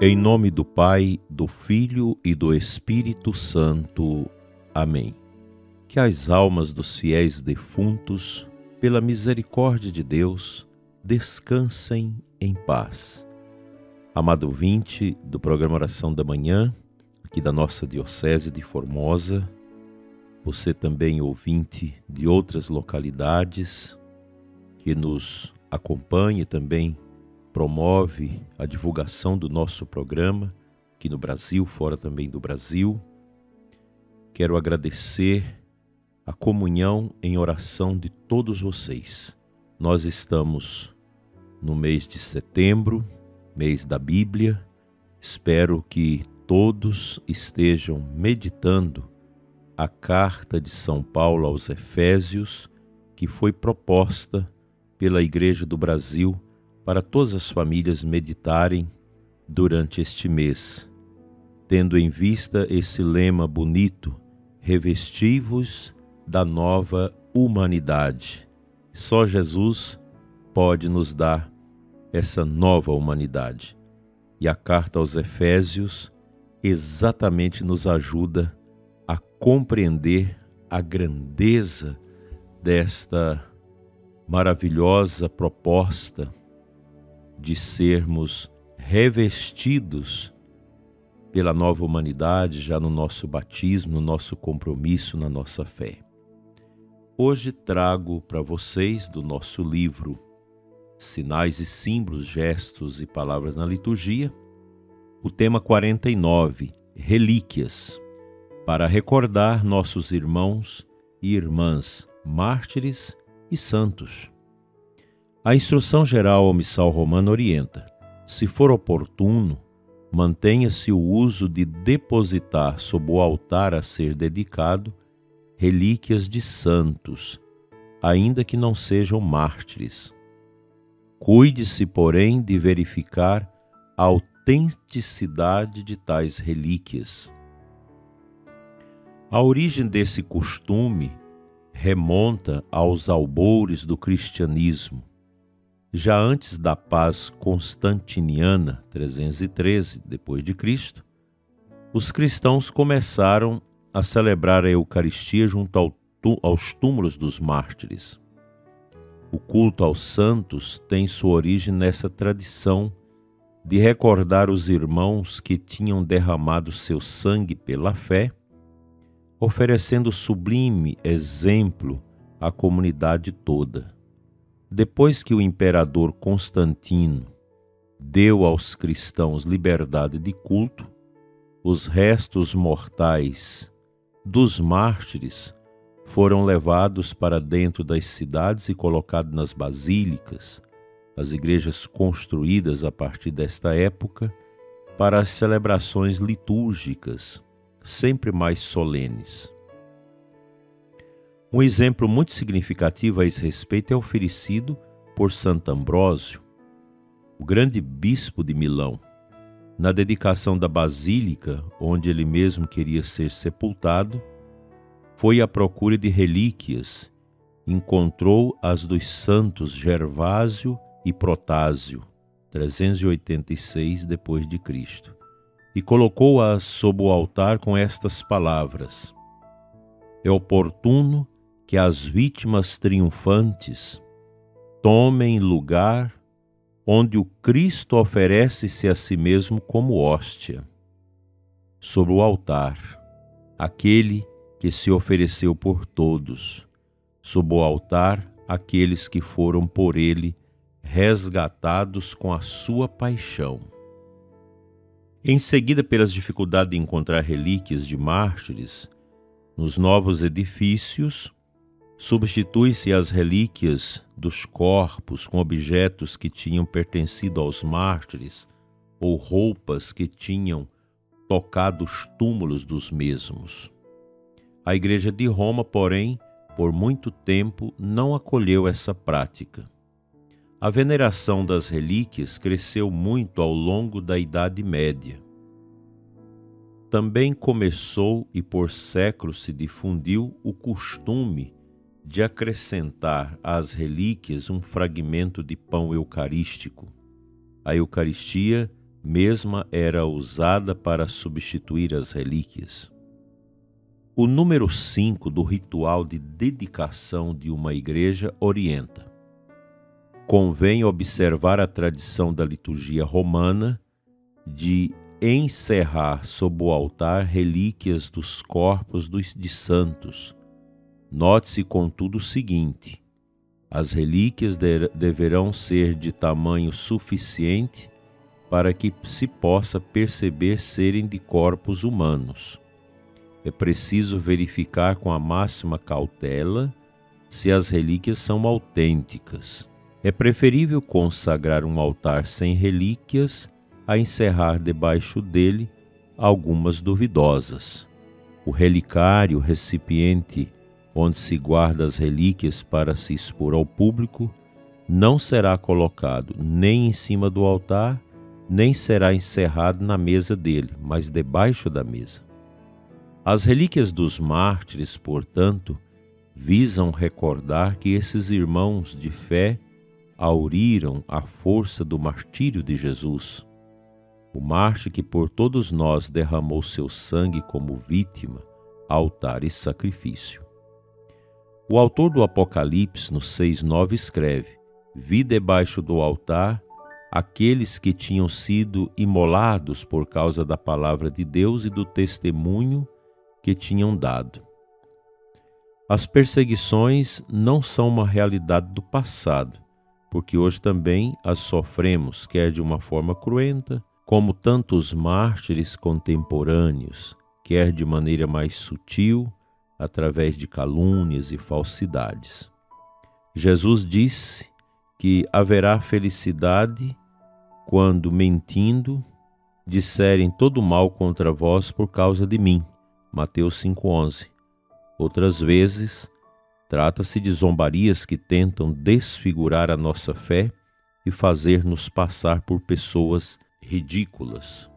Em nome do Pai, do Filho e do Espírito Santo. Amém. Que as almas dos fiéis defuntos, pela misericórdia de Deus, descansem em paz. Amado ouvinte do programa Oração da Manhã, aqui da nossa Diocese de Formosa, você também ouvinte de outras localidades, que nos acompanhe também, promove a divulgação do nosso programa, aqui no Brasil, fora também do Brasil. Quero agradecer a comunhão em oração de todos vocês. Nós estamos no mês de setembro, mês da Bíblia. Espero que todos estejam meditando a carta de São Paulo aos Efésios, que foi proposta pela Igreja do Brasil para todas as famílias meditarem durante este mês, tendo em vista esse lema bonito: revesti-vos da nova humanidade. Só Jesus pode nos dar essa nova humanidade. E a carta aos Efésios exatamente nos ajuda a compreender a grandeza desta maravilhosa proposta de sermos revestidos pela nova humanidade já no nosso batismo, no nosso compromisso, na nossa fé. Hoje trago para vocês do nosso livro Sinais e Símbolos, Gestos e Palavras na Liturgia, o tema 49, Relíquias, para recordar nossos irmãos e irmãs, mártires e santos. A instrução geral ao missal romano orienta: se for oportuno, mantenha-se o uso de depositar sob o altar a ser dedicado relíquias de santos, ainda que não sejam mártires. Cuide-se, porém, de verificar a autenticidade de tais relíquias. A origem desse costume remonta aos albores do cristianismo. Já antes da paz constantiniana, 313 d.C., os cristãos começaram a celebrar a Eucaristia junto aos túmulos dos mártires. O culto aos santos tem sua origem nessa tradição de recordar os irmãos que tinham derramado seu sangue pela fé, oferecendo sublime exemplo à comunidade toda. Depois que o imperador Constantino deu aos cristãos liberdade de culto, os restos mortais dos mártires foram levados para dentro das cidades e colocados nas basílicas, as igrejas construídas a partir desta época, para as celebrações litúrgicas, sempre mais solenes. Um exemplo muito significativo a esse respeito é oferecido por Santo Ambrósio, o grande bispo de Milão, na dedicação da basílica, onde ele mesmo queria ser sepultado. Foi à procura de relíquias, encontrou as dos santos Gervásio e Protásio, 386 d.C., e colocou-as sob o altar com estas palavras: é oportuno que as vítimas triunfantes tomem lugar onde o Cristo oferece-se a si mesmo como hóstia. Sobre o altar, aquele que se ofereceu por todos. Sob o altar, aqueles que foram por ele resgatados com a sua paixão. Em seguida, pelas dificuldades de encontrar relíquias de mártires, nos novos edifícios, substitui-se as relíquias dos corpos com objetos que tinham pertencido aos mártires ou roupas que tinham tocado os túmulos dos mesmos. A Igreja de Roma, porém, por muito tempo não acolheu essa prática. A veneração das relíquias cresceu muito ao longo da Idade Média. Também começou e por séculos se difundiu o costume de acrescentar às relíquias um fragmento de pão eucarístico. A Eucaristia mesma era usada para substituir as relíquias. O número 5 do ritual de dedicação de uma igreja orienta: convém observar a tradição da liturgia romana de encerrar sob o altar relíquias dos corpos de santos. Note-se, contudo, o seguinte: as relíquias deverão ser de tamanho suficiente para que se possa perceber serem de corpos humanos. É preciso verificar com a máxima cautela se as relíquias são autênticas. É preferível consagrar um altar sem relíquias a encerrar debaixo dele algumas duvidosas. O relicário, recipiente onde se guarda as relíquias para se expor ao público, não será colocado nem em cima do altar, nem será encerrado na mesa dele, mas debaixo da mesa. As relíquias dos mártires, portanto, visam recordar que esses irmãos de fé auriram a força do martírio de Jesus. O mártir que por todos nós derramou seu sangue como vítima, altar e sacrifício. O autor do Apocalipse, no 6:9, escreve: vi debaixo do altar aqueles que tinham sido imolados por causa da palavra de Deus e do testemunho que tinham dado. As perseguições não são uma realidade do passado, porque hoje também as sofremos, quer de uma forma cruenta, como tantos mártires contemporâneos, quer de maneira mais sutil, através de calúnias e falsidades. Jesus disse que haverá felicidade quando, mentindo, disserem todo mal contra vós por causa de mim. Mateus 5:11. Outras vezes, trata-se de zombarias que tentam desfigurar a nossa fé e fazer-nos passar por pessoas ridículas.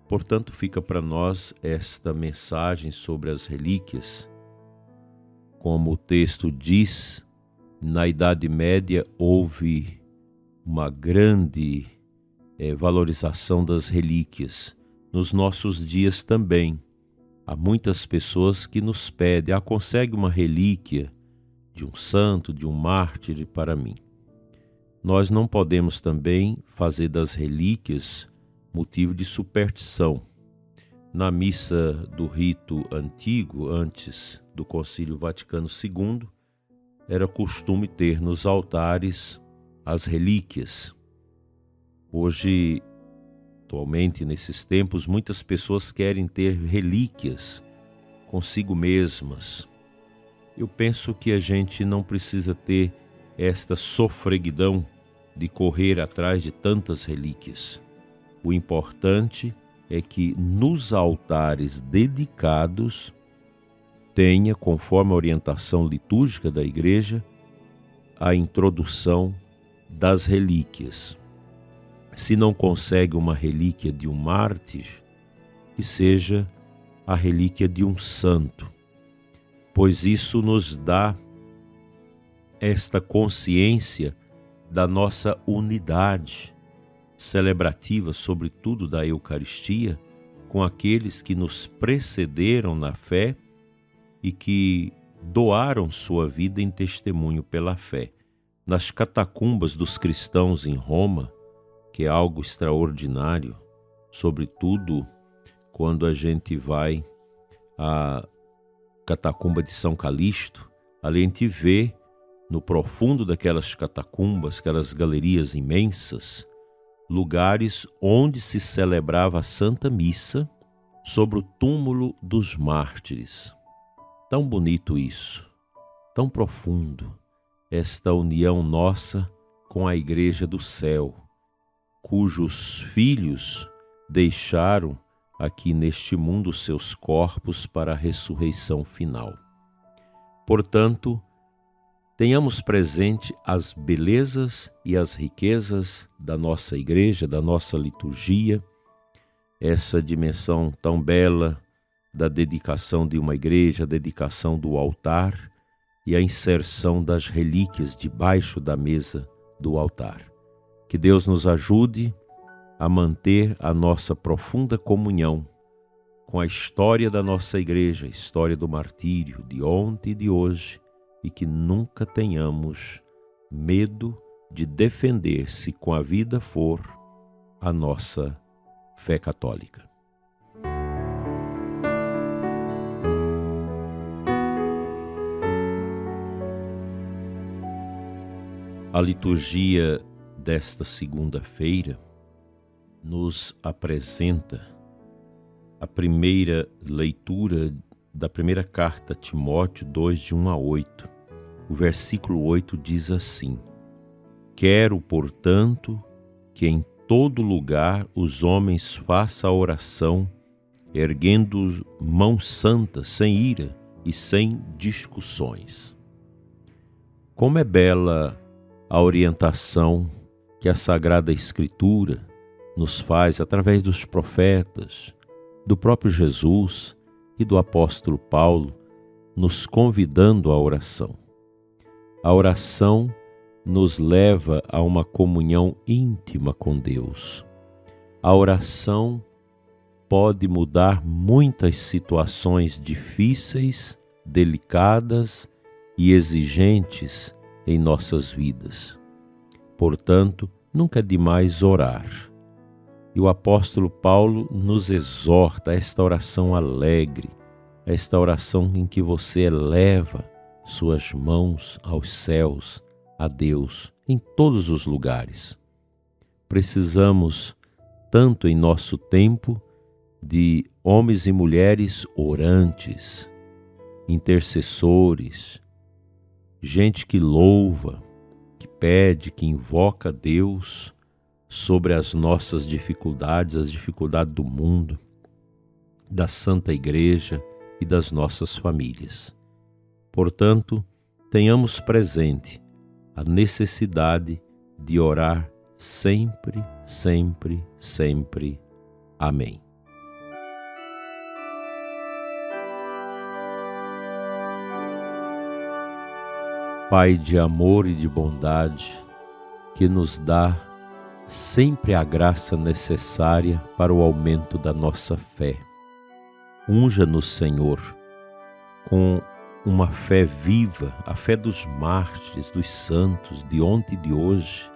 Portanto, fica para nós esta mensagem sobre as relíquias. Como o texto diz, na Idade Média houve uma grande valorização das relíquias. Nos nossos dias também. Há muitas pessoas que nos pedem: consegue uma relíquia de um santo, de um mártir para mim. Nós não podemos também fazer das relíquias motivo de superstição. Na missa do rito antigo, antes do Concílio Vaticano II, era costume ter nos altares as relíquias. Hoje, atualmente, nesses tempos, muitas pessoas querem ter relíquias consigo mesmas. Eu penso que a gente não precisa ter esta sofreguidão de correr atrás de tantas relíquias. O importante é que nos altares dedicados tenha, conforme a orientação litúrgica da Igreja, a introdução das relíquias. Se não consegue uma relíquia de um mártir, que seja a relíquia de um santo, pois isso nos dá esta consciência da nossa unidade celebrativa, sobretudo da Eucaristia, com aqueles que nos precederam na fé e que doaram sua vida em testemunho pela fé. Nas catacumbas dos cristãos em Roma, que é algo extraordinário, sobretudo quando a gente vai à catacumba de São Calixto, ali a gente vê no profundo daquelas catacumbas, aquelas galerias imensas, lugares onde se celebrava a Santa Missa sobre o túmulo dos mártires. Tão bonito isso, tão profundo, esta união nossa com a Igreja do céu, cujos filhos deixaram aqui neste mundo seus corpos para a ressurreição final. Portanto, tenhamos presente as belezas e as riquezas da nossa igreja, da nossa liturgia, essa dimensão tão bela da dedicação de uma igreja, a dedicação do altar e a inserção das relíquias debaixo da mesa do altar. Que Deus nos ajude a manter a nossa profunda comunhão com a história da nossa igreja, a história do martírio de ontem e de hoje, e que nunca tenhamos medo de defender, se com a vida for, a nossa fé católica. A liturgia desta segunda-feira nos apresenta a primeira leitura da primeira carta a Timóteo 2, de 1 a 8. O versículo 8 diz assim: Quero, portanto, que em todo lugar os homens façam a oração, erguendo mãos santas, sem ira e sem discussões. Como é bela a orientação que a Sagrada Escritura nos faz através dos profetas, do próprio Jesus e do apóstolo Paulo, nos convidando à oração. A oração nos leva a uma comunhão íntima com Deus. A oração pode mudar muitas situações difíceis, delicadas e exigentes em nossas vidas. Portanto, nunca é demais orar. E o apóstolo Paulo nos exorta a esta oração alegre, a esta oração em que você eleva suas mãos aos céus, a Deus, em todos os lugares. Precisamos, tanto em nosso tempo, de homens e mulheres orantes, intercessores, gente que louva, que pede, que invoca Deus sobre as nossas dificuldades, as dificuldades do mundo, da Santa Igreja e das nossas famílias. Portanto, tenhamos presente a necessidade de orar sempre, sempre, sempre. Amém. Pai de amor e de bondade, que nos dá sempre a graça necessária para o aumento da nossa fé. Unja-nos, Senhor, com uma fé viva, a fé dos mártires, dos santos, de ontem e de hoje.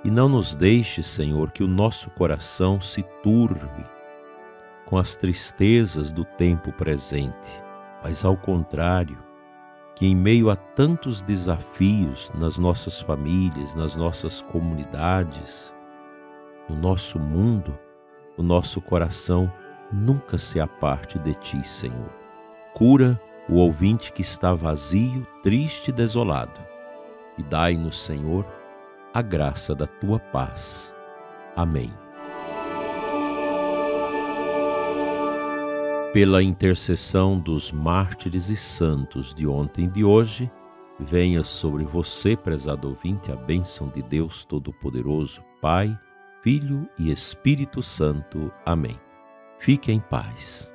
E não nos deixe, Senhor, que o nosso coração se turve com as tristezas do tempo presente, mas ao contrário, que em meio a tantos desafios nas nossas famílias, nas nossas comunidades, no nosso mundo, o nosso coração nunca se aparte de Ti, Senhor. Cura o ouvinte que está vazio, triste e desolado, e dai-nos, Senhor, a graça da Tua paz. Amém. Pela intercessão dos mártires e santos de ontem e de hoje, venha sobre você, prezado ouvinte, a bênção de Deus Todo-Poderoso, Pai, Filho e Espírito Santo. Amém. Fique em paz.